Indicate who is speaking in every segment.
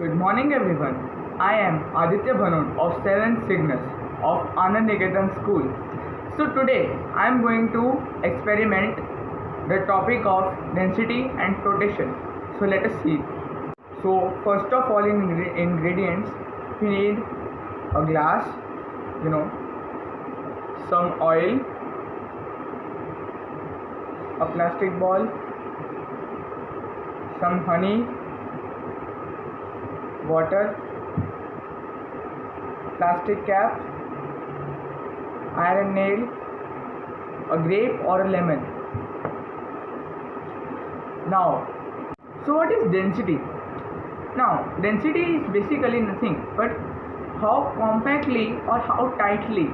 Speaker 1: Good morning everyone. I am Aditya Bhanot of 7th Cygnus of Anand Niketan School. So today I am going to experiment the topic of density and flotation. So let us see. So first of all in ingredients we need a glass, some oil, a plastic ball, some honey, water, plastic cap, iron nail, a grape or a lemon. Now, so what is density? Now, density is basically nothing but how compactly or how tightly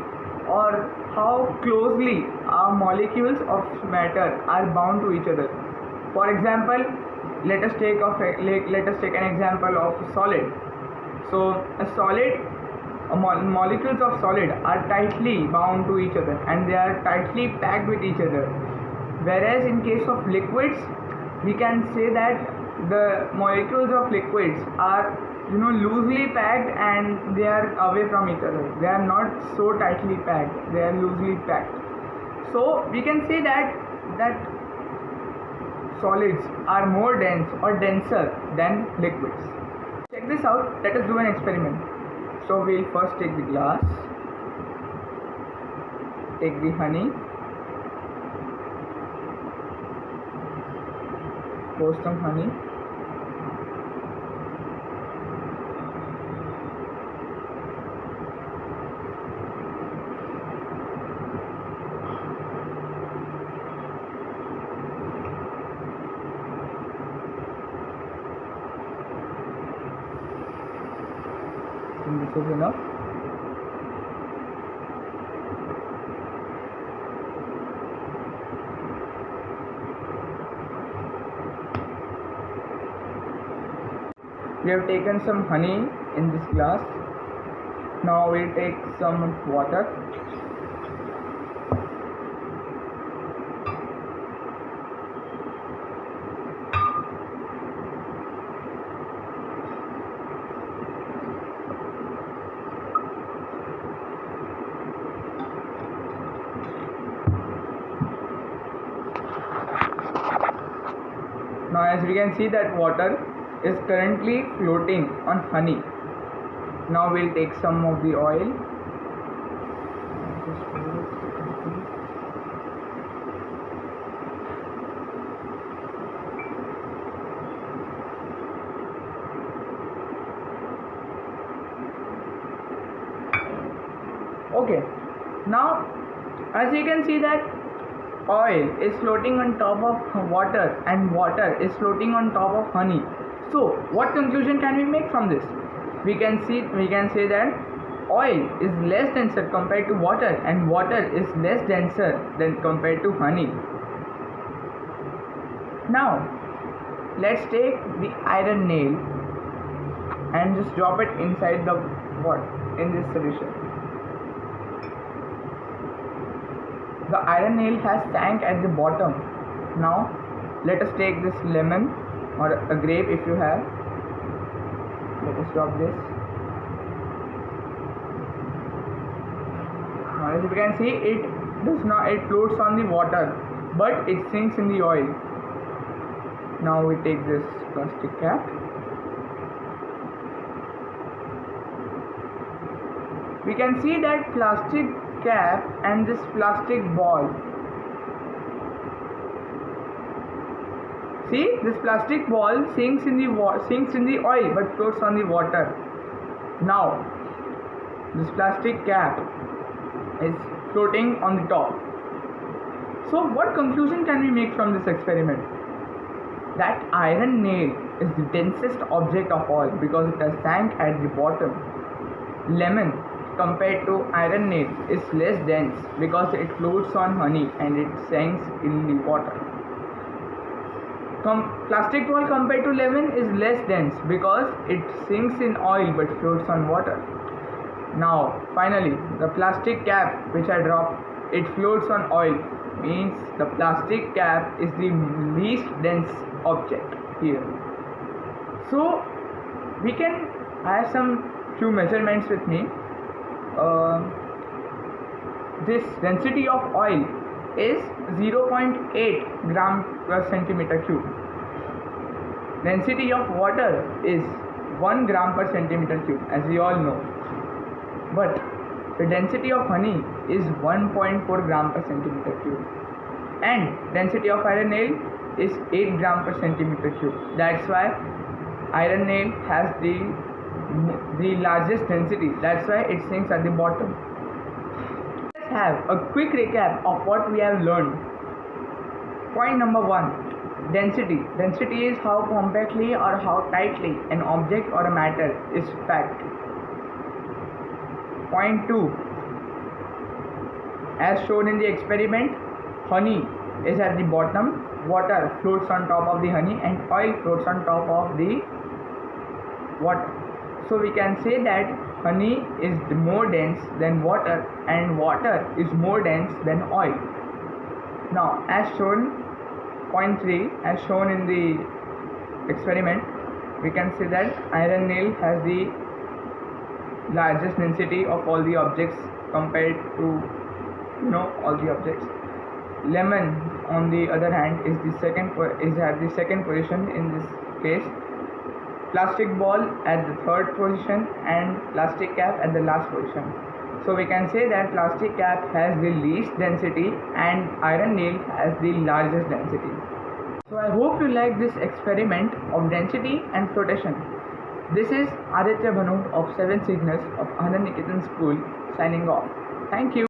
Speaker 1: or how closely our molecules of matter are bound to each other. For example, let us take an example of solid. So molecules of solid are tightly bound to each other and they are tightly packed with each other, whereas in case of liquids we can say that the molecules of liquids are loosely packed and they are away from each other. They are not so tightly packed, they are loosely packed. So we can say that solids are more dense or denser than liquids. Check this out. Let us do an experiment. So we'll first take the glass, take the honey, pour some honey, this is enough. We have taken some honey in this glass. Now we'll take some water. Now as we can see that water is currently floating on honey. Now we'll take some of the oil. Okay, now as you can see that oil is floating on top of water and water is floating on top of honey. So what conclusion can we make from this? We can say that oil is less denser compared to water and water is less denser than compared to honey. Now let's take the iron nail and just drop it inside the water in this solution. The iron nail has sank at the bottom. Now let us take this lemon or a grape if you have. Let us drop this. Now as you can see, it floats on the water but it sinks in the oil. Now we take this plastic cap. We can see that plastic cap and this plastic ball. See, this plastic ball sinks in the oil but floats on the water. Now this plastic cap is floating on the top. So what conclusion can we make from this experiment? That iron nail is the densest object of all because it has sank at the bottom. Lemon compared to iron nail is less dense because it floats on honey and it sinks in the water. Plastic ball compared to lemon is less dense because it sinks in oil but floats on water. Now finally the plastic cap which I dropped, it floats on oil, means the plastic cap is the least dense object here. So I have some few measurements with me. This density of oil is 0.8 gram per centimeter cube. Density of water is 1 gram per centimeter cube, as we all know. But the density of honey is 1.4 gram per centimeter cube. And density of iron nail is 8 gram per centimeter cube. That's why iron nail has the largest density. That's why it sinks at the bottom. Let's have a quick recap of what we have learned. Point number 1, density. Density is how compactly or how tightly an object or a matter is packed. Point 2, as shown in the experiment, honey is at the bottom, water floats on top of the honey, and oil floats on top of the water. So we can say that honey is more dense than water and water is more dense than oil. Now, as shown, point 3, as shown in the experiment, we can say that iron nail has the largest density of all the objects compared to all the objects. Lemon, on the other hand, is at the second position in this case. Plastic ball at the third position and plastic cap at the last position. So we can say that plastic cap has the least density and iron nail has the largest density. So I hope you like this experiment of density and flotation. This is Aditya Bhanu of 7 Signals of Anand Niketan School signing off. Thank you.